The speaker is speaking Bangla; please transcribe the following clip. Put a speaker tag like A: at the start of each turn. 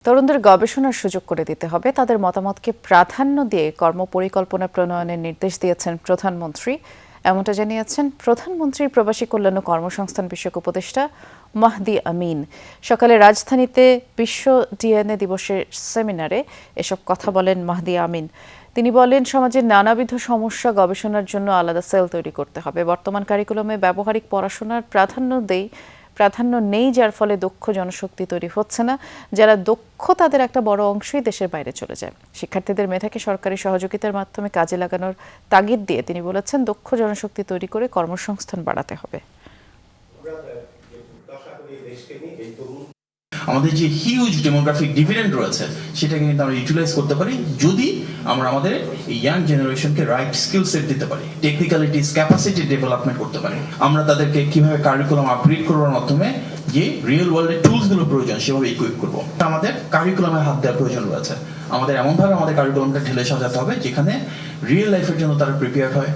A: তরুণদের গবেষণার সুযোগ করে দিতে হবে, তাদের মতামতকে প্রাধান্য দিয়ে কর্মপরিকল্পনা প্রণয়নের নির্দেশ দিয়েছেন প্রধানমন্ত্রী। এমনটা জানিয়েছেন প্রধানমন্ত্রীর প্রবাসী কল্যাণ ও কর্মসংস্থান বিষয়ক উপদেষ্টা মাহদি আমিন। সকালে রাজধানীতে বিশ্ব ডিএনএ দিবসের সেমিনারে এসব কথা বলেন মাহদি আমিন। তিনি বলেন, সমাজের নানাবিধ সমস্যা গবেষণার জন্য আলাদা সেল তৈরি করতে হবে। বর্তমান কারিকুলামে ব্যবহারিক পড়াশোনার প্রাধান্য নেই, যার ফলে দক্ষ জনশক্তি তৈরি হচ্ছে না। যারা দক্ষ তাদের একটা বড় অংশই দেশের বাইরে চলে যায়। শিক্ষার্থীদের মেধাকে সরকারি সহযোগিতার মাধ্যমে কাজে লাগানোর তাগিদ দিয়ে তিনি বলেছেন, দক্ষ জনশক্তি তৈরি করে কর্মসংস্থান বাড়াতে হবে।
B: আমাদের যে হিউজ ডেমোগ্রাফিক ডিভিডেন্ড রয়েছে সেটাকে কিন্তু আমরা ইউটিলাইজ করতে পারি যদি আমরা আমাদের ইয়াং জেনারেশনকে রাইট স্কিল সেট দিতে পারি, টেকনিক্যালিটিস, ক্যাপাসিটি ডেভেলপমেন্ট করতে পারি। আমরা তাদেরকে কিভাবে কারিকুলাম আপগ্রেড করার মাধ্যমে যে রিয়েল ওয়ার্ল্ডের টুলস গুলো প্রয়োজন সেভাবে ইকুইপ করবো। আমাদের কারিকুলামে হাত দেওয়ার প্রয়োজন রয়েছে। আমাদের এমনভাবে আমাদের কারিকুলামটা ঢেলে সাজাতে হবে যেখানে রিয়েল লাইফের জন্য তারা প্রিপেয়ার হয়।